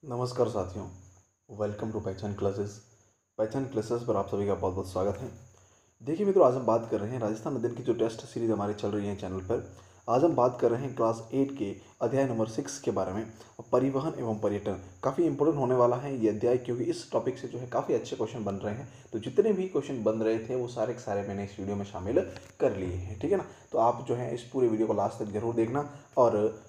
नमस्कार साथियों, welcome to पहचान क्लासेस। पहचान क्लासेस पर आप सभी का बहुत बहुत स्वागत है। देखिए मित्रों, आज हम बात कर रहे हैं राजस्थान अध्ययन की जो टेस्ट सीरीज हमारी चल रही है चैनल पर। आज हम बात कर रहे हैं क्लास 8 के अध्याय नंबर 6 के बारे में। परिवहन एवं पर्यटन काफ़ी इंपॉर्टेंट होने वाला है ये अध्याय, क्योंकि इस टॉपिक से जो है काफ़ी अच्छे क्वेश्चन बन रहे हैं। तो जितने भी क्वेश्चन बन रहे थे वो सारे के सारे मैंने इस वीडियो में शामिल कर लिए हैं, ठीक है ना। तो आप जो है इस पूरे वीडियो को लास्ट तक जरूर देखना, और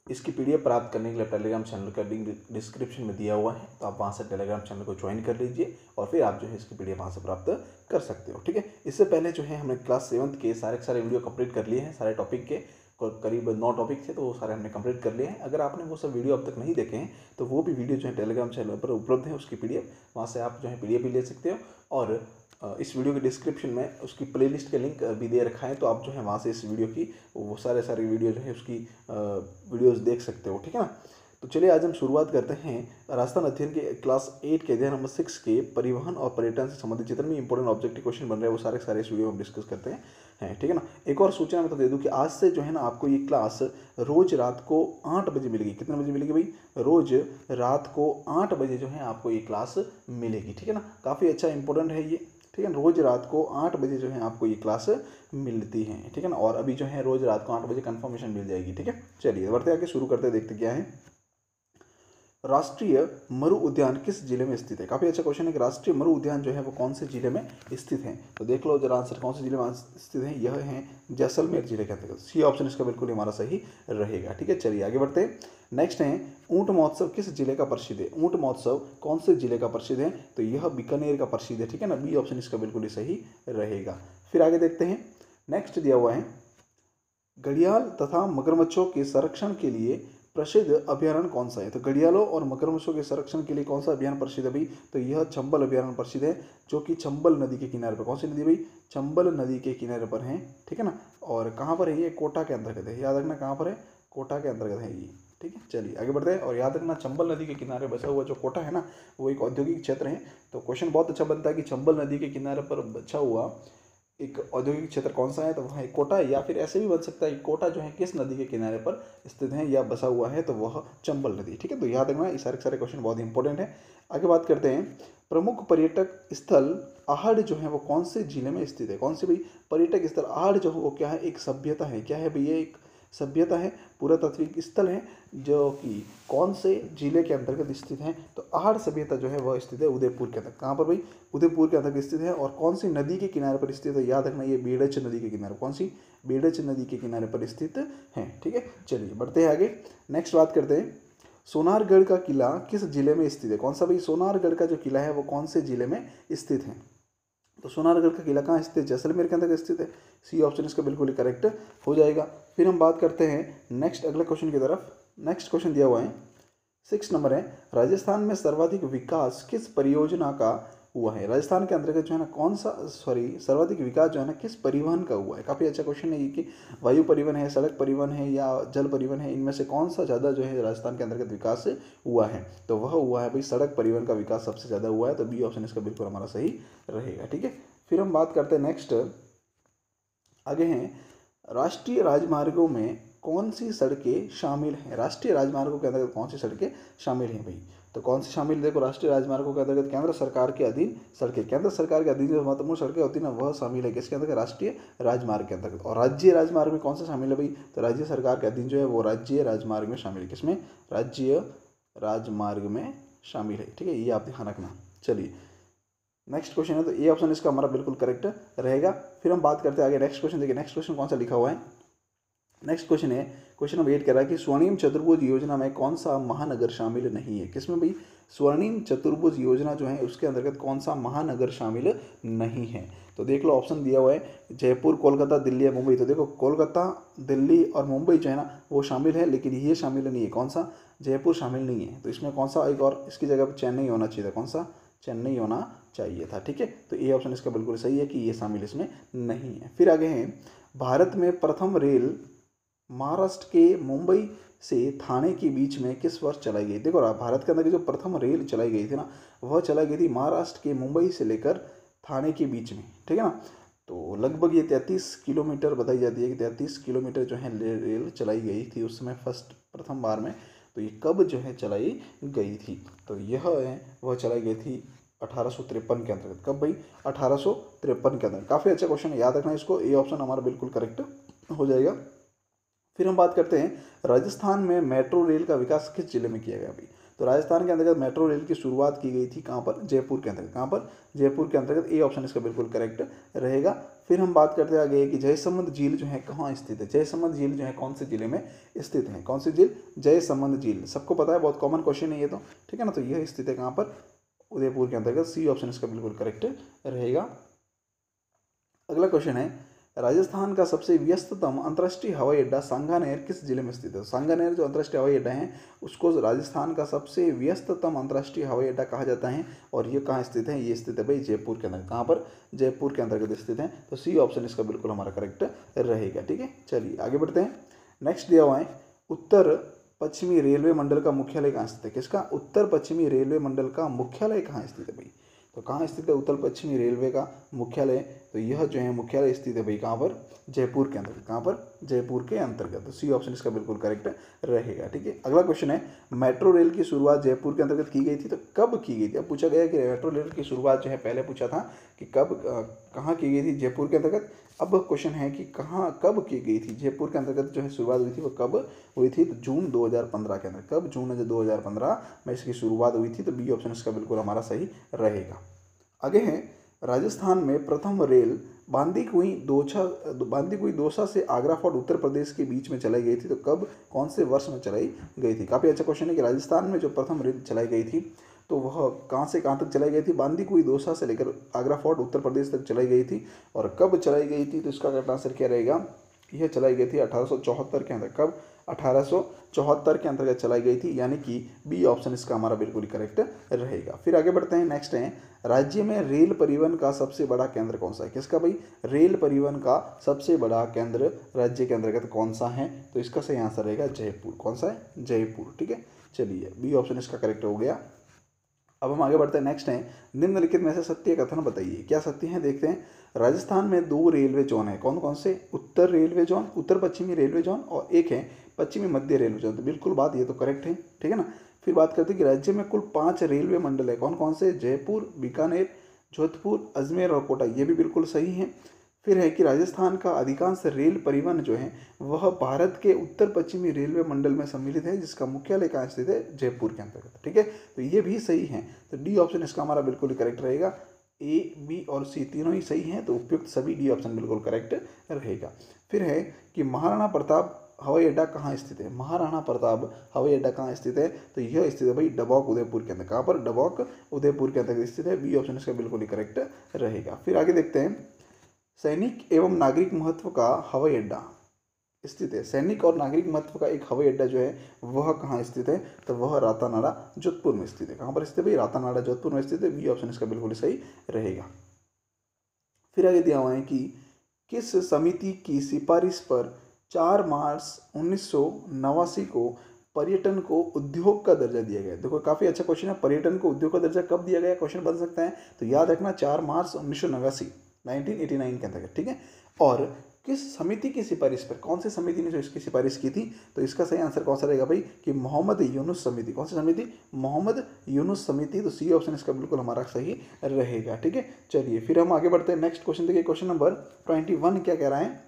इसकी पीडीएफ प्राप्त करने के लिए टेलीग्राम चैनल का लिंक डिस्क्रिप्शन में दिया हुआ है, तो आप वहाँ से टेलीग्राम चैनल को ज्वाइन कर लीजिए और फिर आप जो है इसकी पीडीएफ वहाँ से प्राप्त कर सकते हो, ठीक है। इससे पहले जो है हमने क्लास 7 के सारे वीडियो कंप्लीट कर लिए हैं। सारे टॉपिक के करीब 9 टॉपिक थे, तो वो सारे हमने कंप्लीट कर लिए हैं। अगर आपने वो सब वीडियो अब तक नहीं देखे हैं तो वो भी वीडियो जो है टेलीग्राम चैनल पर उपलब्ध है, उसकी पीडीएफ वहाँ से आप जो है पीडीएफ भी ले सकते हो। और इस वीडियो के डिस्क्रिप्शन में उसकी प्लेलिस्ट का लिंक भी दे रखा है, तो आप जो है वहाँ से इस वीडियो की वो सारे वीडियो जो है उसकी वीडियोस देख सकते हो, ठीक है ना। तो चलिए आज हम शुरुआत करते हैं राजस्थान अध्ययन के क्लास 8 के अध्याय नंबर 6 के परिवहन और पर्यटन से संबंधित जितने भी इंपॉर्टेंट ऑब्जेक्टिव क्वेश्चन बन रहे हैं वो सारे इस वीडियो में हम डिस्कस करते हैं, ठीक है ना। एक और सूचना मैं तो दे दूं कि आज से जो है ना आपको ये क्लास रोज रात को 8 बजे मिलेगी। कितने बजे मिलेगी भाई? रोज रात को 8 बजे जो है आपको ये क्लास मिलेगी, ठीक है ना। काफ़ी अच्छा इंपॉर्टेंट है ये, ठीक है ना। रोज रात को 8 बजे जो है आपको ये क्लास मिलती है, ठीक है ना। और अभी जो है रोज रात को 8 बजे कंफर्मेशन मिल जाएगी, ठीक है। चलिए बढ़ते आगे शुरू करते देखते क्या है। राष्ट्रीय मरु उद्यान किस जिले में स्थित है? काफी अच्छा क्वेश्चन है कि राष्ट्रीय मरु उद्यान जो है वो कौन से जिले में स्थित है। तो देख लो जरा आंसर, कौन से जिले में स्थित है? यह है जैसलमेर जिले के अंतर्गत। सी ऑप्शन इसका बिल्कुल हमारा सही रहेगा, ठीक है। चलिए आगे बढ़ते हैं। नेक्स्ट है ऊंट महोत्सव किस जिले का प्रसिद्ध है? ऊंट महोत्सव कौन से जिले का प्रसिद्ध है? तो यह बीकानेर का प्रसिद्ध है, ठीक है ना। बी ऑप्शन इसका बिल्कुल ही सही रहेगा। फिर आगे देखते हैं। नेक्स्ट दिया हुआ है घड़ियाल तथा मगरमच्छों के संरक्षण के लिए प्रसिद्ध अभयारण्य कौन सा है? तो घड़ियालों और मगरमच्छों के संरक्षण के लिए कौन सा अभियान प्रसिद्ध है भाई? तो यह चंबल अभयारण्य प्रसिद्ध है, जो कि चंबल नदी के किनारे पर। कौन सी नदी भाई? चंबल नदी के किनारे पर है, ठीक है ना। और कहाँ पर है ये? कोटा के अंतर्गत है, याद रखना कहाँ पर है? कोटा के अंतर्गत है ये, ठीक है। चलिए आगे बढ़ते हैं। और याद रखना चंबल नदी के किनारे बसा हुआ जो कोटा है ना, वो एक औद्योगिक क्षेत्र है। तो क्वेश्चन बहुत अच्छा बनता है कि चंबल नदी के किनारे पर बचा हुआ एक औद्योगिक क्षेत्र कौन सा है? तो वह एक कोटा है। या फिर ऐसे भी बन सकता है कि कोटा जो है किस नदी के किनारे पर स्थित है या बसा हुआ है, तो वह चंबल नदी, ठीक है। तो याद रखना ये सारे क्वेश्चन बहुत इंपॉर्टेंट है। आगे बात करते हैं। प्रमुख पर्यटक स्थल आहड़ जो है वो कौन से जिले में स्थित है? कौन से भाई? पर्यटक स्थल आहड़ जो है वो क्या है? एक सभ्यता है। क्या है भैया? एक सभ्यता है, पुरातात्विक स्थल है, जो कि कौन से जिले के अंतर्गत स्थित है? तो आहड़ सभ्यता जो है वह स्थित है उदयपुर के अंतर्गत। कहाँ पर भाई? उदयपुर के अंतर्गत स्थित है। और कौन सी नदी के किनारे पर स्थित है? याद रखना ये बेड़च नदी के किनारे। कौन सी? बेड़च नदी के किनारे पर स्थित है, ठीक है। चलिए बढ़ते हैं आगे। नेक्स्ट बात करते हैं। सोनारगढ़ का किला किस जिले में स्थित है? कौन सा भाई? सोनारगढ़ का जो किला है वो कौन से जिले में स्थित है? तो सोनारगढ़ का किला कहाँ स्थित है? जैसलमेर के अंतर्गत स्थित है। सी ऑप्शन इसका बिल्कुल ही करेक्ट हो जाएगा। फिर हम बात करते हैं नेक्स्ट अगले क्वेश्चन की तरफ। नेक्स्ट क्वेश्चन दिया हुआ है 6 नंबर है, राजस्थान में सर्वाधिक विकास किस परियोजना का हुआ है? राजस्थान के अंतर्गत जो है ना कौन सा सर्वाधिक विकास जो है ना किस परिवहन का हुआ है? काफ़ी अच्छा क्वेश्चन है ये कि वायु परिवहन है, सड़क परिवहन है या जल परिवहन है, इनमें से कौन सा ज़्यादा जो है राजस्थान के अंतर्गत विकास हुआ है? तो वह हुआ है भाई सड़क परिवहन का विकास सबसे ज़्यादा हुआ है। तो बी ऑप्शन इसका बिल्कुल हमारा सही रहेगा, ठीक है। फिर हम बात करते हैं नेक्स्ट, आगे हैं राष्ट्रीय राजमार्गों में कौन सी सड़कें शामिल हैं? राष्ट्रीय राजमार्गों के अंतर्गत कौन सी सड़कें शामिल हैं भाई? तो कौन सी शामिल? देखो, राष्ट्रीय राजमार्गों के अंतर्गत केंद्र सरकार के अधीन सड़कें, केंद्र सरकार के अधीन जो महत्वपूर्ण सड़कें होती है ना वह शामिल है किसके अंतर्गत? राष्ट्रीय राजमार्ग के अंतर्गत। और राज्य राजमार्ग में कौन सा शामिल है भाई? तो राज्य सरकार के अधीन जो है वो राज्य राजमार्ग में शामिल है। किसमें? राज्य राजमार्ग में शामिल है, ठीक है। ये आप ध्यान रखना। चलिए नेक्स्ट क्वेश्चन है, तो ए ऑप्शन इसका हमारा बिल्कुल करेक्ट रहेगा। फिर हम बात करते हैं आगे। नेक्स्ट क्वेश्चन देखिए, नेक्स्ट क्वेश्चन कौन सा लिखा हुआ है? नेक्स्ट क्वेश्चन है, क्वेश्चन नंबर 8 कह रहा है कि स्वर्णिम चतुर्भुज योजना में कौन सा महानगर शामिल नहीं है? किसमें भाई? स्वर्णिम चतुर्भुज योजना जो है उसके अंतर्गत कौन सा महानगर शामिल नहीं है? तो देख लो ऑप्शन दिया हुआ है जयपुर, कोलकाता, दिल्ली या मुंबई। तो देखो कोलकाता, दिल्ली और मुंबई जो है ना वो शामिल है, लेकिन ये शामिल नहीं है। कौन सा? जयपुर शामिल नहीं है। तो इसमें कौन सा? एक और इसकी जगह पर चेन्नई होना चाहिए था। कौन सा? चेन्नई होना चाहिए था, ठीक है। तो ये ऑप्शन इसका बिल्कुल सही है कि ये शामिल इसमें नहीं है। फिर आगे हैं भारत में प्रथम रेल महाराष्ट्र के मुंबई से थाने के बीच में किस वर्ष चलाई गई? देखो भारत के अंदर की जो प्रथम रेल चलाई गई थी ना वह चलाई गई थी महाराष्ट्र के मुंबई से लेकर थाने के बीच में, ठीक है ना। तो लगभग ये 33 किलोमीटर बताई जाती है कि 33 किलोमीटर जो है रेल चलाई गई थी उस समय प्रथम बार में। तो ये कब जो है चलाई गई थी? तो यह है वह चलाई गई थी 1853 के अंतर्गत। कब भाई? 1853 के अंदर। काफ़ी अच्छा क्वेश्चन है, याद रखना इसको, ए ऑप्शन हमारा बिल्कुल करेक्ट हो जाएगा। फिर हम बात करते हैं राजस्थान में मेट्रो रेल का विकास किस जिले में किया गया भाई? तो राजस्थान के अंतर्गत मेट्रो रेल की शुरुआत की गई थी कहाँ पर? जयपुर के अंतर्गत। कहाँ पर? जयपुर के अंतर्गत। ए ऑप्शन इसका बिल्कुल करेक्ट रहेगा। फिर हम बात करते आगे कि जयसमंद झील जो है कहाँ स्थित है? जयसमंद झील जो है कौन से जिले में स्थित है? कौन सी झील? जयसमंद झील। सबको पता है, बहुत कॉमन क्वेश्चन है ये तो, ठीक है ना। तो यह स्थित है कहाँ पर? उदयपुर के अंतर्गत। सी ऑप्शन इसका बिल्कुल करेक्ट रहेगा। अगला क्वेश्चन है राजस्थान का सबसे व्यस्ततम अंतर्राष्ट्रीय हवाई अड्डा सांगानेर किस जिले में स्थित है? सांगानेर जो अंतर्राष्ट्रीय हवाई अड्डा है उसको राजस्थान का सबसे व्यस्ततम अंतर्राष्ट्रीय हवाई अड्डा कहा जाता है। और ये कहाँ स्थित है? ये स्थित है भाई जयपुर के अंदर। कहाँ पर? जयपुर के अंतर्गत स्थित है। तो सी ऑप्शन इसका बिल्कुल हमारा करेक्ट रहेगा। ठीक है, चलिए आगे बढ़ते हैं। नेक्स्ट दिया हुआ है उत्तर पश्चिमी रेलवे मंडल का मुख्यालय कहाँ स्थित है? किसका? उत्तर पश्चिमी रेलवे मंडल का मुख्यालय कहाँ स्थित है भाई? तो कहाँ स्थित है उत्तर पश्चिमी रेलवे का मुख्यालय? तो यह जो है मुख्यालय स्थित है भाई कहाँ पर? जयपुर के अंतर्गत। कहाँ पर? जयपुर के अंतर्गत। तो सी ऑप्शन इसका बिल्कुल करेक्ट रहेगा। ठीक है, अगला क्वेश्चन है मेट्रो रेल की शुरुआत जयपुर के अंतर्गत की गई थी, तो कब की गई थी? अब पूछा गया कि मेट्रो रेल की शुरुआत जो है, पहले पूछा था कि कब कहाँ की गई थी? जयपुर के अंतर्गत। अब क्वेश्चन है कि कहाँ कब की गई थी? जयपुर के अंतर्गत जो है शुरुआत हुई थी वो कब हुई थी? तो जून 2015 के अंदर। कब? जून 2015 में इसकी शुरुआत हुई थी। तो बी ऑप्शन इसका बिल्कुल हमारा सही रहेगा। आगे है राजस्थान में प्रथम रेल बांदीकुई दौसा से आगरा फोर्ट उत्तर प्रदेश के बीच में चलाई गई थी, तो कब, कौन से वर्ष में चलाई गई थी? काफ़ी अच्छा क्वेश्चन है कि राजस्थान में जो प्रथम रेल चलाई गई थी तो वह कहाँ से कहाँ तक चलाई गई थी? बांदीकुई दौसा से लेकर आगरा फोर्ट उत्तर प्रदेश तक चलाई गई थी। और कब चलाई गई थी? तो इसका करेक्ट आंसर क्या रहेगा? यह चलाई गई थी 1874 के अंदर। कब? 1874 के अंतर्गत चलाई गई थी, यानी कि बी ऑप्शन इसका हमारा बिल्कुल करेक्ट रहेगा। फिर आगे बढ़ते हैं। नेक्स्ट है राज्य में रेल परिवहन का सबसे बड़ा केंद्र कौन सा है? किसका भाई? रेल परिवहन का सबसे बड़ा केंद्र राज्य के अंतर्गत कौन सा है? तो इसका सही आंसर रहेगा जयपुर। कौन सा है? जयपुर। ठीक है, चलिए बी ऑप्शन इसका करेक्ट हो गया। अब हम आगे बढ़ते हैं। नेक्स्ट है निम्नलिखित में से सत्य कथन बताइए। क्या सत्य है? देखते हैं। राजस्थान में 2 रेलवे जोन है। कौन कौन से? उत्तर रेलवे जोन, उत्तर पश्चिमी रेलवे जोन, और एक है पश्चिमी मध्य रेलवे जोन। तो बिल्कुल बात ये तो करेक्ट है, ठीक है ना। फिर बात करते हैं कि राज्य में कुल 5 रेलवे मंडल है। कौन कौन से? जयपुर, बीकानेर, जोधपुर, अजमेर और कोटा। ये भी बिल्कुल सही है। फिर है कि राजस्थान का अधिकांश रेल परिवहन जो है वह भारत के उत्तर पश्चिमी रेलवे मंडल में सम्मिलित है, जिसका मुख्यालय कहाँ स्थित है? जयपुर के अंतर्गत। ठीक है, तो ये भी सही है। तो डी ऑप्शन इसका हमारा बिल्कुल करेक्ट रहेगा। ए, बी और सी तीनों ही सही हैं, तो उपयुक्त सभी डी ऑप्शन बिल्कुल करेक्ट रहेगा। फिर है कि महाराणा प्रताप हवाई अड्डा कहाँ स्थित है? महाराणा प्रताप हवाई अड्डा कहाँ स्थित है? तो यह स्थित है भाई डबौक उदयपुर के अंदर। कहाँ पर? डबौक उदयपुर के अंदर स्थित है। बी ऑप्शन इसका बिल्कुल ही करेक्ट रहेगा। फिर आगे देखते हैं सैनिक एवं नागरिक महत्व का हवाई अड्डा स्थित है। सैनिक और नागरिक महत्व का एक हवाई अड्डा जो है वह कहाँ स्थित है? तो वह रातानाडा जोधपुर में स्थित है। कहाँ पर स्थित है भाई? रातानाडा जोधपुर में स्थित है। बी ऑप्शन इसका बिल्कुल सही रहेगा। फिर आगे दिया हुआ है कि किस समिति की सिफारिश पर 4 मार्च 1989 को पर्यटन को उद्योग का दर्जा दिया गया? देखो काफ़ी अच्छा क्वेश्चन है। पर्यटन को उद्योग का दर्जा कब दिया गया? क्वेश्चन बन सकता है। तो याद रखना 4 मार्च 1989 के अंतर्गत। ठीक है, और किस समिति की सिफारिश पर? कौन सी समिति ने जो इसकी सिफारिश की थी? तो इसका सही आंसर कौन सा रहेगा भाई? कि मोहम्मद यूनुस समिति। कौन सी समिति? मोहम्मद यूनुस समिति। तो सी ऑप्शन इसका बिल्कुल हमारा सही रहेगा। ठीक है, चलिए फिर हम आगे बढ़ते हैं। नेक्स्ट क्वेश्चन देखिए, क्वेश्चन नंबर 21 क्या कह रहा है?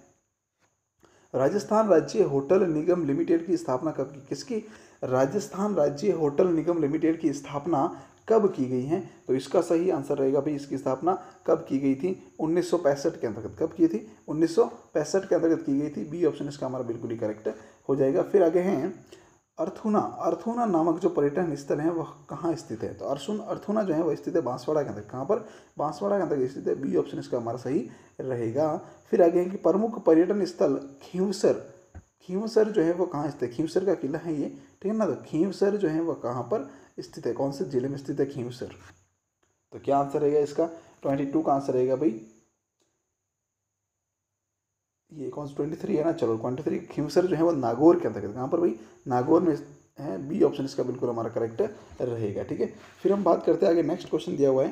राजस्थान राज्य होटल निगम लिमिटेड की स्थापना कब की? किसकी? राजस्थान राज्य होटल निगम लिमिटेड की स्थापना कब की गई है? तो इसका सही आंसर रहेगा भाई इसकी स्थापना कब की गई थी? 1965 के अंतर्गत। कब की थी? 1965 के अंतर्गत की गई थी। बी ऑप्शन इसका हमारा बिल्कुल ही करेक्ट हो जाएगा। फिर आगे हैं अर्थूना नामक जो पर्यटन स्थल है वह कहाँ स्थित है? तो अर्थूना जो है वह स्थित है बांसवाड़ा के अंदर। कहाँ पर? बांसवाड़ा के अंदर स्थित है। बी ऑप्शन इसका हमारा सही रहेगा। फिर आगे है कि प्रमुख पर्यटन स्थल खींवसर जो है वो कहाँ स्थित है? खींवसर का किला है ये, ठीक है ना। तो खींवसर जो है वह कहाँ पर स्थित है? कौन से जिले में स्थित है खींवसर? तो क्या आंसर रहेगा इसका? 22 का आंसर रहेगा भाई। ये कौन सा 23 है ना? चलो 23 खींवसर जो है वो नागौर के अंतर्गत। कहाँ पर भाई? नागौर में है। बी ऑप्शन इसका बिल्कुल हमारा करेक्ट रहेगा। ठीक है, फिर हम बात करते हैं आगे। नेक्स्ट क्वेश्चन दिया हुआ है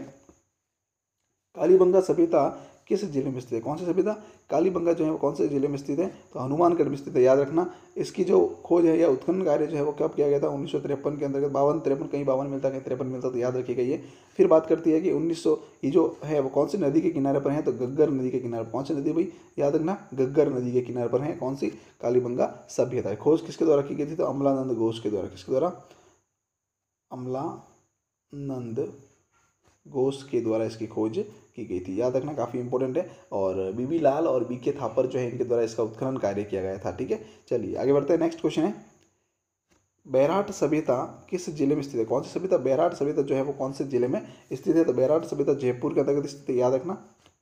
कालीबंगा सभ्यता किस जिले में स्थित है? कौन सी सभ्यता? कालीबंगा जो है वो कौन से जिले में स्थित है? तो हनुमानगढ़ में स्थित है। याद रखना, इसकी जो खोज है या उत्खनन कार्य जो है वो कब किया गया था? 1953 के अंतर्गत। 52-53, कहीं 52 मिलता है, कहीं 53 मिलता है, तो याद रखिएगा ये। फिर बात करती है कि 1900 ये जो है वो कौन सी नदी के किनारे पर है? तो घग्गर नदी के किनारे। कौन सी नदी भाई? याद रखना, घग्गर नदी के किनारे पर है कौन सी? कालीबंगा सभ्यता। खोज किसके द्वारा की गई थी? तो अमलानंद घोष के द्वारा। किसके द्वारा? अमलानंद घोष के द्वारा इसकी खोज की गई थी। याद रखना, काफ़ी इंपॉर्टेंट है। और बीबी लाल और बीके थापर जो है इनके द्वारा इसका उत्खनन कार्य किया गया था। ठीक है, चलिए आगे बढ़ते हैं। नेक्स्ट क्वेश्चन है, बैराट सभ्यता किस जिले में स्थित है? कौन सी सभ्यता? बैराट सभ्यता जो है वो कौन से जिले में स्थित है? तो बैराट सभ्यता जयपुर के अंतर्गत स्थित है। याद रखना,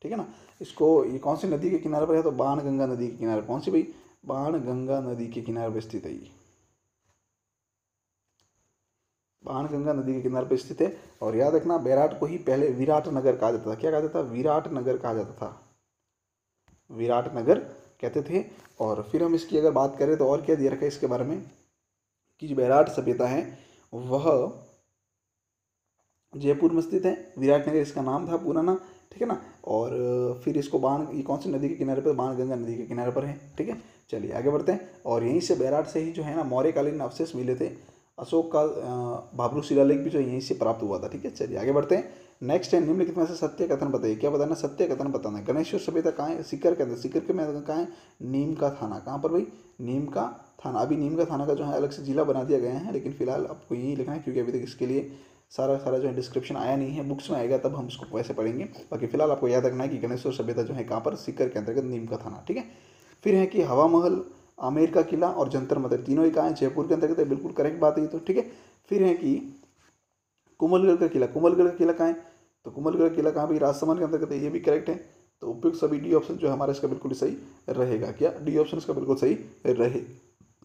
ठीक है ना। इसको ये कौन सी नदी के किनारे पर है? तो बाणगंगा नदी के किनारे। कौन सी भाई? बाणगंगा नदी के किनारे पर स्थित है ये। बाणगंगा नदी के किनारे पर स्थित है। और याद रखना, बैराट को ही पहले विराट नगर कहा जाता था। क्या कहा जाता था? विराट नगर कहा जाता था, विराट नगर कहते थे। और फिर हम इसकी अगर बात करें तो और क्या दिया रखा है इसके बारे में कि जो बैराट सभ्यता है वह जयपुर में स्थित है। विराट नगर इसका नाम था पुराना, ठीक है ना। और फिर इसको ये कौन सी नदी के किनारे पर? बाणगंगा नदी के किनारे पर है। ठीक है, चलिए आगे बढ़ते हैं। और यहीं से बैराट से ही जो है ना मौर्यकालीन अवशेष मिले थे। अशोक का भाब्रू शिलालेख भी जो यहीं से प्राप्त हुआ था। ठीक है, चलिए आगे बढ़ते हैं। नेक्स्ट है, निम्नलिखित में से सत्य कथन बताइए। क्या बताना? सत्य कथन बताना है। गणेश्वर सभ्यता कहाँ है? सीकर के अंदर। सीकर के में कहाँ है? नीम का थाना। कहाँ पर भाई? नीम का थाना। अभी नीम का थाना का जो है अलग से जिला बना दिया गया है, लेकिन फिलहाल आपको यही लिखना है क्योंकि अभी तक इसके लिए सारा जो है डिस्क्रिप्शन आया नहीं है। बुक्स में आएगा तब हम उसको वैसे पढ़ेंगे। बाकी फिलहाल आपको याद रखना है कि गणेश्वर सभ्यता जो है कहाँ पर? सीकर के अंतर्गत नीम का थाना। ठीक है, फिर है कि हवा महल, आमेर का किला और जंतर मंतर, तीनों ही कहाँ है? जयपुर के अंतर्गत है। बिल्कुल करेक्ट बात है ये तो। ठीक है, फिर है कि कुंभलगढ़ का किला। कुंभलगढ़ का किला कहाँ है? तो कुंभलगढ़ का किला कहाँ भी? राजसमंद के अंतर्गत है। ये भी करेक्ट है। तो उपयुक्त सभी डी ऑप्शन जो है हमारा इसका बिल्कुल सही रहेगा। क्या? डी ऑप्शन इसका बिल्कुल सही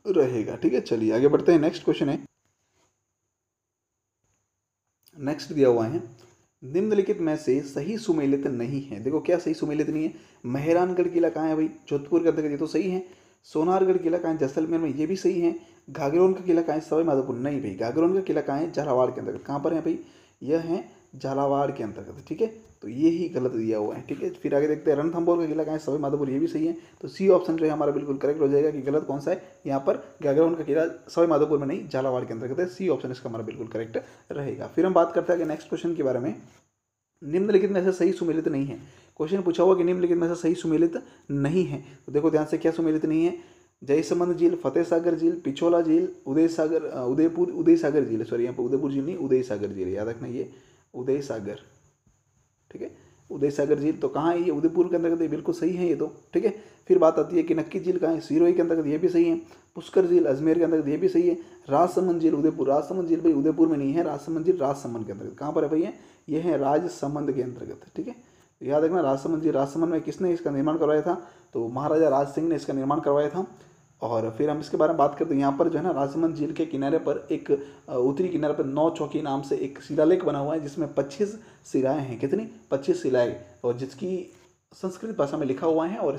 रहेगा। ठीक है, चलिए आगे बढ़ते हैं। नेक्स्ट क्वेश्चन है, नेक्स्ट दिया हुआ है, निम्नलिखित में से सही सुमेलित नहीं है। देखो क्या सही सुमेलित नहीं है? मेहरानगढ़ किला कहाँ है भाई? जोधपुर के अंतर्गत, ये तो सही है। सोनारगढ़ किला कहाँ है? जैसलमेर में, ये भी सही है। घाघरोन का किला कहाँ है? सवाई माधोपुर, नहीं भाई। घाघरोन का किला कहाँ है? झालावाड़ के अंतर्गत। कहाँ पर है भाई? यह है झालावाड़ के अंतर्गत। ठीक है, तो ये ही गलत दिया हुआ है। ठीक है, फिर आगे देखते हैं, रणथंभौर का किला कहाँ है? सवाई माधोपुर, ये भी सही है। तो सी ऑप्शन जो है हमारा बिल्कुल करेक्ट हो जाएगा कि गलत कौन सा है यहाँ पर? घाघरोन का किला सवाई माधोपुर में नहीं, झालावाड़ के अंतर्गत है। सी ऑप्शन इसका हमारा बिल्कुल करेक्ट रहेगा। फिर हम बात करते हैं नेक्स्ट क्वेश्चन के बारे में, निम्नलिखित में से सही सुमेलित नहीं है। क्वेश्चन पूछा हुआ कि निम्नलिखित में से सही सुमेलित नहीं है, तो देखो ध्यान से, क्या सुमेलित नहीं है? जयसमंद झील, फतेह सागर झील, पिछोला झील, उदय सागर झील, सॉरी यहाँ पर उदयपुर झील नहीं, उदय सागर झील। याद रखना, ये उदय सागर, ठीक है, उदय सागर झील। तो कहाँ है ये? उदयपुर के अंतर्गत, बिल्कुल सही है ये तो। ठीक है, फिर बात आती है कि नक्की झील कहाँ है? सिरोही के अंतर्गत, ये भी सही है। पुष्कर झील अजमेर के अंतर्गत, ये भी सही है। राजसमंद झील उदयपुर, राजसमंद झील भाई उदयपुर में नहीं है। राजसमंद झील राजसमंद के अंतर्गत। कहाँ पर है भैया? ये है राजसमंद के अंतर्गत। ठीक है, तो याद रखना, राजसमंद झील, राजसमंद में किसने इसका निर्माण करवाया था? तो महाराजा राज सिंह ने इसका निर्माण करवाया था। और फिर हम इसके बारे में बात करते हैं। यहाँ पर जो है ना राजसमंद झील के किनारे पर एक उत्तरी किनारे पर 9 चौकी नाम से एक शिलालेख बना हुआ है, जिसमें 25 शिलाएँ हैं। कितनी? 25 शिलाएँ, और जिसकी संस्कृत भाषा में लिखा हुआ है। और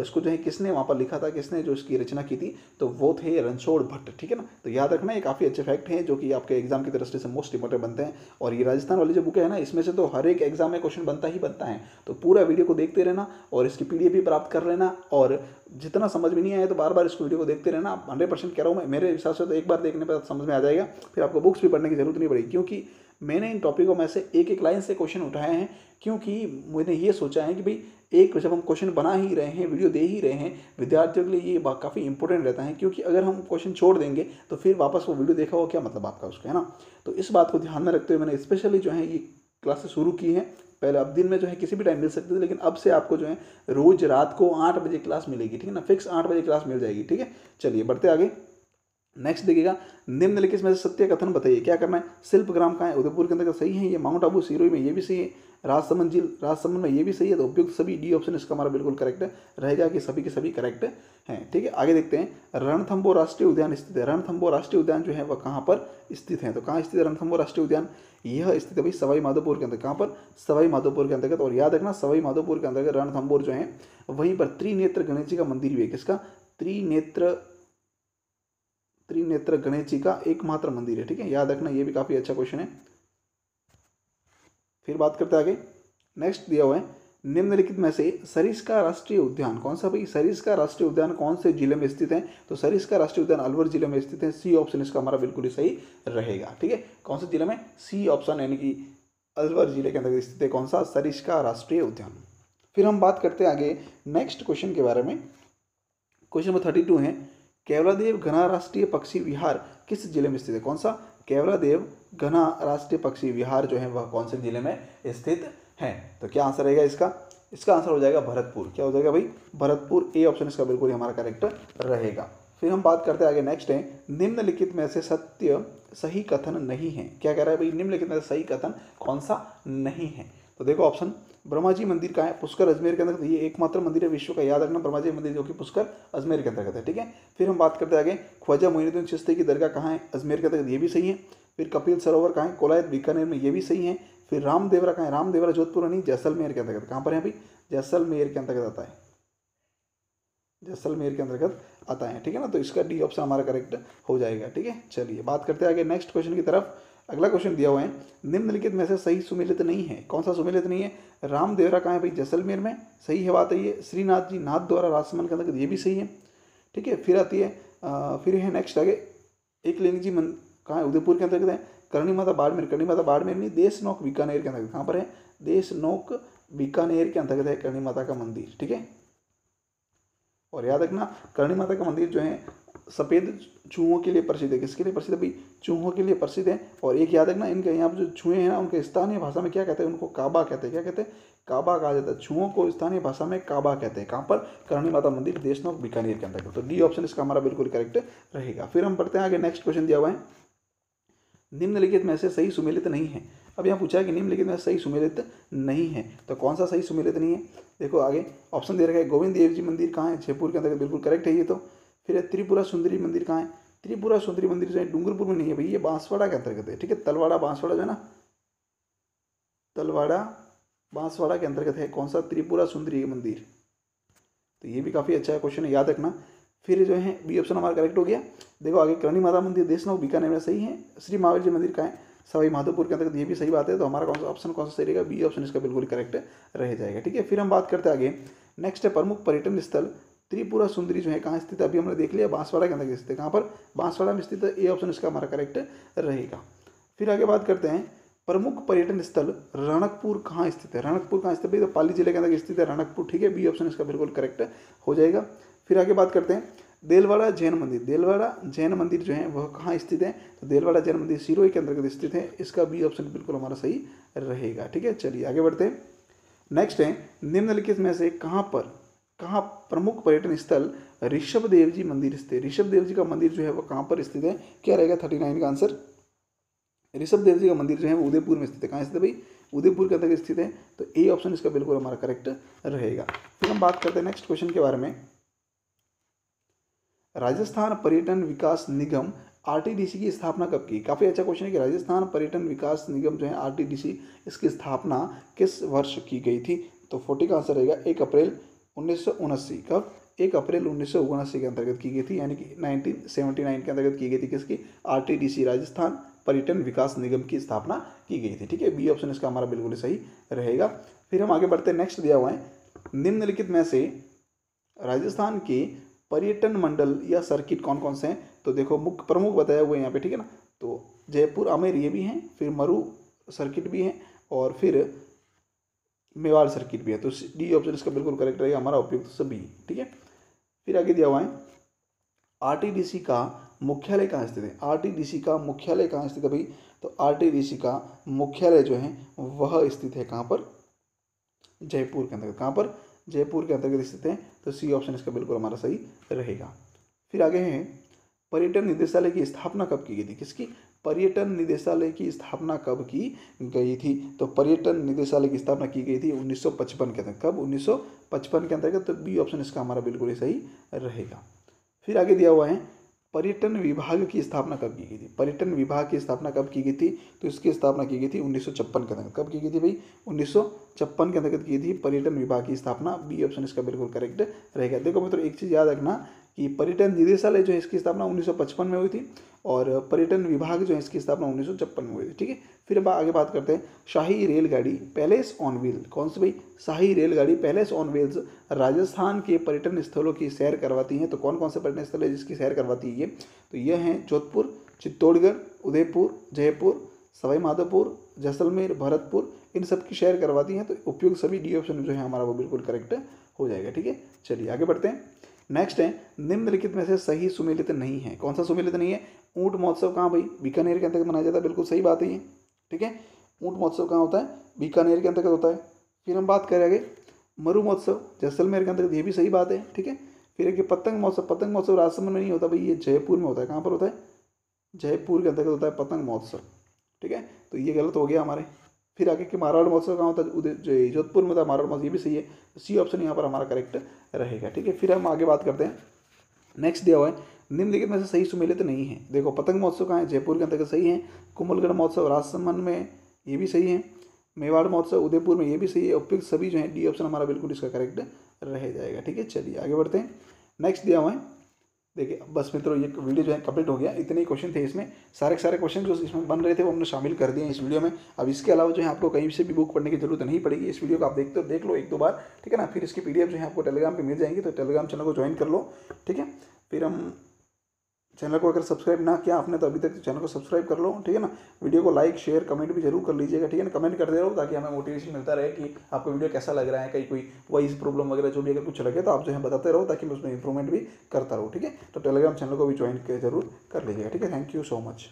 इसको जो है किसने वहाँ पर लिखा था, किसने जो इसकी रचना की थी? तो वो थे रणछोड़ भट्ट। ठीक है ना, तो याद रखना, ये काफ़ी अच्छे फैक्ट हैं जो कि आपके एग्जाम की दृष्टि से मोस्ट इंपॉर्टेंट बनते हैं। और ये राजस्थान वाली जो बुक है ना, इसमें से तो हर एक एग्जाम में क्वेश्चन बनता ही बनता है। तो पूरा वीडियो को देखते रहना और इसकी PDF भी प्राप्त कर लेना। और जितना समझ में नहीं आया तो बार बार इसको वीडियो को देखते रहना। 100% कह रहा हूँ मैं, मेरे हिसाब से तो एक बार देखने पर समझ में आ जाएगा, फिर आपको बुक्स भी पढ़ने की जरूरत नहीं पड़ेगी। क्योंकि मैंने इन टॉपिकों में से एक लाइन से क्वेश्चन उठाए हैं, क्योंकि मैंने ये सोचा है कि भाई एक जब हम क्वेश्चन बना ही रहे हैं, वीडियो दे ही रहे हैं, विद्यार्थियों के लिए ये काफ़ी इंपॉर्टेंट रहता है। क्योंकि अगर हम क्वेश्चन छोड़ देंगे तो फिर वापस वो वीडियो देखा हो, क्या मतलब आपका उसका, है ना। तो इस बात को ध्यान में रखते हुए मैंने स्पेशली जो है ये क्लासेस शुरू की हैं। पहले अब दिन में जो है किसी भी टाइम मिल सकते थे, लेकिन अब से आपको जो है रोज रात को 8 बजे क्लास मिलेगी। ठीक है ना, फिक्स 8 बजे क्लास मिल जाएगी। ठीक है, चलिए बढ़ते आगे। नेक्स्ट देखिएगा, निम्नलिखित में से सत्य कथन बताइए। क्या करना है? शिल्पग्राम कहाँ है? उदयपुर के अंदर सही है। ये माउंट आबू सिरोही में, ये भी सही है। राजसमंद झील राजसमंद में, ये भी सही है। तो उपयुक्त सभी डी ऑप्शन इसका हमारा बिल्कुल करेक्ट रहेगा कि सभी के सभी करेक्ट हैं। ठीक है, आगे देखते हैं। रणथंभौर राष्ट्रीय उद्यान स्थित है। रणथंभौर राष्ट्रीय उद्यान जो है वह कहाँ पर स्थित है? तो कहाँ स्थित है रणथंभौर राष्ट्रीय उद्यान? यह स्थित है भाई सवाई माधोपुर के अंदर। कहाँ पर? सवाई माधोपुर के अंतर्गत। और याद रखना, सवाई माधोपुर के अंतर्गत रणथंभौर जो है वहीं पर त्रिनेत्र गणेश जी का मंदिर भी है। किसका? त्रिनेत्र गणेश जी का एकमात्र मंदिर है। ठीक है, याद रखना, ये भी काफी अच्छा क्वेश्चन है। फिर बात करते हैं आगे। नेक्स्ट दिया हुआ है, निम्नलिखित में से सरिस्का राष्ट्रीय उद्यान कौन सा भाई, सरिस्का राष्ट्रीय उद्यान कौन से जिले में स्थित है, तो सरिस्का राष्ट्रीय उद्यान अलवर जिले में स्थित है। सी ऑप्शन इसका हमारा बिल्कुल ही सही रहेगा। ठीक है, कौन से जिले में, सी ऑप्शन, यानी कि अलवर जिले के अंतर्गत स्थित है कौन सा, सरिस्का राष्ट्रीय उद्यान। फिर हम बात करते हैं आगे नेक्स्ट क्वेश्चन के बारे में। क्वेश्चन नंबर 32 है, केवलादेव घना राष्ट्रीय पक्षी विहार किस जिले में स्थित है, कौन सा, केवलादेव घना राष्ट्रीय पक्षी विहार जो है वह कौन से जिले में स्थित है। तो क्या आंसर रहेगा इसका, इसका आंसर हो जाएगा भरतपुर। क्या हो जाएगा भाई, भरतपुर। ए ऑप्शन इसका बिल्कुल हमारा करेक्ट रहेगा। फिर हम बात करते हैं आगे नेक्स्ट है, निम्नलिखित में से सत्य सही कथन नहीं है। क्या कह रहा है भाई, निम्नलिखित में से सही कथन कौन सा नहीं है। तो देखो ऑप्शन, ब्रह्मा जी मंदिर कहाँ है, पुष्कर अजमेर के अंतर्गत, ये एकमात्र मंदिर है विश्व का, याद रखना, ब्रह्मा जी मंदिर जो कि पुष्कर अजमेर के अंतर्गत है। ठीक है, फिर हम बात करते हैं आगे, ख्वाजा मोइनुद्दीन चिश्ती की दरगाह कहाँ है, अजमेर के अंतर्गत, ये भी सही है। फिर कपिल सरोवर कहाँ है, कोलायत बीकानेर में, ये भी सही है। फिर रामदेवरा कहाँ है, रामदेवरा जोधपुर नहीं, जैसलमेर के अंतर्गत, कहाँ पर है भाई, जैसलमेर के अंतर्गत आता है, जैसलमेर के अंतर्गत आता है। ठीक है ना, तो इसका डी ऑप्शन हमारा करेक्ट हो जाएगा। ठीक है, चलिए बात करते हैं आगे नेक्स्ट क्वेश्चन की तरफ। अगला क्वेश्चन दिया हुआ है, निम्नलिखित में से सही सुमेलित नहीं है, कौन सा सुमेलित नहीं है, रामदेवरा कहाँ है भाई, जैसलमेर में, सही है बात है ये। श्रीनाथ जी नाथ द्वारा राजसमंद के अंतर्गत, ये भी सही है। ठीक है, फिर आती है फिर है नेक्स्ट आगे, एक लिंग जी मन कहाँ है, उदयपुर के अंतर्गत है। करणी माता बाड़मेर, करणी माता बाड़मेर नहीं, देशनोक बीकानेर के अंतर्गत, कहाँ पर है, देशनोक बीकानेर के अंतर्गत है करणी माता का मंदिर। ठीक है, और याद रखना करणी माता का मंदिर जो है सफ़ेद चूहों के लिए प्रसिद्ध है। किसके लिए प्रसिद्ध है भाई, चूहों के लिए प्रसिद्ध है। और एक याद रखना, इनके यहाँ पर जो चूहे हैं ना, उनके स्थानीय भाषा में क्या कहते हैं, उनको काबा कहते हैं। क्या कहते हैं, काबा कहा जाता है, चूहों को स्थानीय भाषा में काबा कहते हैं। कहाँ पर, करणी माता मंदिर, देशनोक बीकानेर के अंतर्गत। तो डी ऑप्शन इसका हमारा बिल्कुल करेक्ट रहेगा। फिर हम पढ़ते हैं आगे नेक्स्ट क्वेश्चन दिया हुआ है, निम्नलिखित में से सही सुमेलित नहीं है। अब यहाँ पूछा है कि निम्नलिखित में सही सुमेलित नहीं है, तो कौन सा सही सुमेलित नहीं है। देखो आगे ऑप्शन दे रखा है, गोविंद देव जी मंदिर कहाँ है, जयपुर के अंतर्गत, बिल्कुल करेक्ट है ये तो। फिर त्रिपुरा सुंदरी मंदिर कहाँ है, त्रिपुरा सुंदरी मंदिर जो है डूंगरपुर में नहीं है भाई, ये बांसवाड़ा के अंतर्गत है। ठीक है, तलवाड़ा बांसवाड़ा जो है ना, तलवाड़ा बांसवाड़ा के अंतर्गत है कौन सा, त्रिपुरा सुंदरी मंदिर। तो ये भी काफ़ी अच्छा क्वेश्चन है, याद रखना। फिर जो है बी ऑप्शन हमारा करेक्ट हो गया। देखो आगे, करणी माता मंदिर देशनोक बीकानेर में सही है। श्री महावीर जी मंदिर कहाँ है, सवाई माधोपुर के अंतर्गत, ये भी सही बात है। तो हमारा कौन सा ऑप्शन कौन सा सही रहेगा, बी ऑप्शन इसका बिल्कुल करेक्ट रह जाएगा। ठीक है, फिर हम बात करते हैं आगे नेक्स्ट है, प्रमुख पर्यटन स्थल त्रिपुरा सुंदरी जो है कहाँ स्थित है, अभी हमने देख लिया बांसवाड़ा के अंतर्गत स्थित है। कहाँ पर, बांसवाड़ा में स्थित है। ए ऑप्शन इसका हमारा करेक्ट रहेगा। फिर आगे बात करते हैं, प्रमुख पर्यटन स्थल रणकपुर कहाँ स्थित है, रणकपुर कहाँ स्थित है, तो पाली जिले के अंदर स्थित है रणकपुर। ठीक है, बी ऑप्शन इसका बिल्कुल करेक्ट हो जाएगा। फिर आगे बात करते हैं, देलवाड़ा जैन मंदिर, देलवाड़ा जैन मंदिर जो है वह कहाँ स्थित है, तो देलवाड़ा जैन मंदिर सिरोही के अंतर्गत स्थित है। इसका बी ऑप्शन बिल्कुल हमारा सही रहेगा। ठीक है, चलिए आगे बढ़ते हैं। नेक्स्ट है, निम्नलिखित में से कहाँ प्रमुख पर्यटन स्थल ऋषभ देव जी मंदिर स्थित है। ऋषभ देव जी का मंदिर जो है वो कहाँ पर स्थित है, क्या रहेगा 39 का आंसर। ऋषभ देव जी का मंदिर जो है वो उदयपुर में स्थित है। कहाँ स्थित है भाई, उदयपुर के अंतर्गत स्थित है। तो ए ऑप्शन इसका बिल्कुल हमारा करेक्ट रहेगा। फिर हम बात करते हैं नेक्स्ट क्वेश्चन के बारे में, राजस्थान पर्यटन विकास निगम आरटीडीसी की स्थापना कब की। काफ़ी अच्छा क्वेश्चन है कि राजस्थान पर्यटन विकास निगम जो है आरटीडीसी, इसकी स्थापना किस वर्ष की गई थी। तो 40 का आंसर रहेगा 1 अप्रैल 1979। कब, 1 अप्रैल 1979 के अंतर्गत की गई थी, यानी कि 1979 के अंतर्गत की गई थी। किसकी, आरटीडीसी, राजस्थान पर्यटन विकास निगम की स्थापना की गई थी। ठीक है, बी ऑप्शन इसका हमारा बिल्कुल सही रहेगा। फिर हम आगे बढ़ते हैं, नेक्स्ट दिया हुआ है, निम्नलिखित में से राजस्थान के पर्यटन मंडल या सर्किट कौन कौन से हैं। तो देखो मुख्य प्रमुख बताया हुआ है यहाँ पे। ठीक है ना, तो जयपुर आमेर ये भी हैं, फिर मरु सर्किट भी है, और फिर मेवाड़ सर्किट भी है। तो डी ऑप्शन इसका बिल्कुल करेक्ट रहेगा हमारा, उपयुक्त सभी। ठीक है, फिर आगे दिया हुआ है, आरटीडीसी का मुख्यालय कहाँ स्थित है। आरटीडीसी का मुख्यालय कहाँ स्थित है भाई, तो आरटीडीसी का मुख्यालय जो है वह स्थित है कहाँ पर, जयपुर के अंतर्गत। कहाँ पर, जयपुर के अंतर्गत स्थित है। तो सी ऑप्शन इसका बिल्कुल हमारा सही रहेगा। फिर आगे है, पर्यटन निदेशालय की स्थापना कब की गई थी। किसकी, पर्यटन निदेशालय की स्थापना कब की गई थी। तो पर्यटन निदेशालय की स्थापना की गई थी 1955 के अंतर्गत। कब, 1955 के अंतर्गत। तो बी ऑप्शन इसका हमारा बिल्कुल ही सही रहेगा। फिर आगे दिया हुआ है, पर्यटन विभाग की स्थापना कब की गई थी। पर्यटन विभाग की स्थापना कब की गई थी, तो इसकी स्थापना की गई थी 1956 के अंतर्गत। कब की गई थी भाई, 1956 के अंतर्गत की थी पर्यटन विभाग की स्थापना। बी ऑप्शन इसका बिल्कुल करेक्ट रहेगा। देखो मित्रों, एक चीज़ याद रखना कि पर्यटन निदेशालय जो है इसकी स्थापना 1955 में हुई थी और पर्यटन विभाग जो है इसकी स्थापना 1956 में हुई थी। ठीक है, फिर अब आगे बात करते हैं शाही रेलगाड़ी पैलेस ऑन व्हील, कौन सी भाई, शाही रेलगाड़ी पैलेस ऑन व्हील्स राजस्थान के पर्यटन स्थलों की सैर करवाती हैं। तो कौन कौन से पर्यटन स्थल है जिसकी सैर करवाती है ये, तो यह हैं जोधपुर, चित्तौड़गढ़, उदयपुर, जयपुर, सवाई माधोपुर, जैसलमेर, भरतपुर, इन सब की सैर करवाती हैं। तो उपयुक्त सभी डी ऑप्शन जो है हमारा वो बिल्कुल करेक्ट हो जाएगा। ठीक है, चलिए आगे बढ़ते हैं। नेक्स्ट है निम्नलिखित में से सही सुमेलित नहीं है, कौन सा सुमेलित नहीं है, ऊंट महोत्सव कहाँ भाई, बीकानेर के अंतर्गत मनाया जाता है, बिल्कुल सही बात है ये। ठीक है, ऊंट महोत्सव कहाँ होता है, बीकानेर के अंतर्गत होता है। फिर हम बात करेंगे मरु महोत्सव जैसलमेर के अंतर्गत, ये भी सही बात है। ठीक है, फिर एक पतंग महोत्सव, पतंग महोत्सव राजस्थान में नहीं होता भाई, ये जयपुर में होता है। कहाँ पर होता है, जयपुर के अंतर्गत होता है पतंग महोत्सव। ठीक है, तो ये गलत हो गया हमारे। फिर आगे कि मारवाड़ महोत्सव कहाँ होता है, जोधपुर में होता है मारवाड़ महोत्सव, ये भी सही है। सी ऑप्शन यहाँ पर हमारा करेक्ट रहेगा। ठीक है, फिर हम आगे बात करते हैं। नेक्स्ट दिया हुआ है निम्नलिखित में से सही सुमेलित नहीं है। देखो पतंग महोत्सव कहाँ है, जयपुर के अंतर्गत, सही है। कुंभलगढ़ महोत्सव राजसमंद में, ये भी सही है। मेवाड़ महोत्सव उदयपुर में, ये भी सही है। उपयुक्त सभी जो है डी ऑप्शन हमारा बिल्कुल इसका करेक्ट रह जाएगा। ठीक है, चलिए आगे बढ़ते हैं। नेक्स्ट दिया हुआ है, देखिए बस मित्रों ये वीडियो जो है कंप्लीट हो गया। इतने ही क्वेश्चन थे इसमें, सारे के सारे क्वेश्चन जो इसमें बन रहे थे वो हमने शामिल कर दिए इस वीडियो में। अब इसके अलावा जो है आपको कहीं से भी बुक पढ़ने की जरूरत नहीं पड़ेगी। इस वीडियो को आप देख लो एक दो बार, ठीक है ना। फिर इसकी पीडीएफ जो है आपको टेलीग्राम पे मिल जाएंगी, तो टेलीग्राम चैनल को ज्वाइन कर लो। ठीक है, फिर हम चैनल को अगर सब्सक्राइब ना किया आपने तो अभी तक चैनल को सब्सक्राइब कर लो। ठीक है ना, वीडियो को लाइक शेयर कमेंट भी जरूर कर लीजिएगा। ठीक है ना, कमेंट करते रहो ताकि हमें मोटिवेशन मिलता रहे कि आपको वीडियो कैसा लग रहा है। कहीं कोई वॉइस प्रॉब्लम वगैरह जो भी अगर कुछ लगे तो आप जो है बताते रहो ताकि मैं उसमें इंप्रूवमेंट भी करता रहूँ। ठीक है, तो टेलीग्राम चैनल को भी ज्वाइन जरूर कर लीजिएगा। ठीक है, थैंक यू सो मच।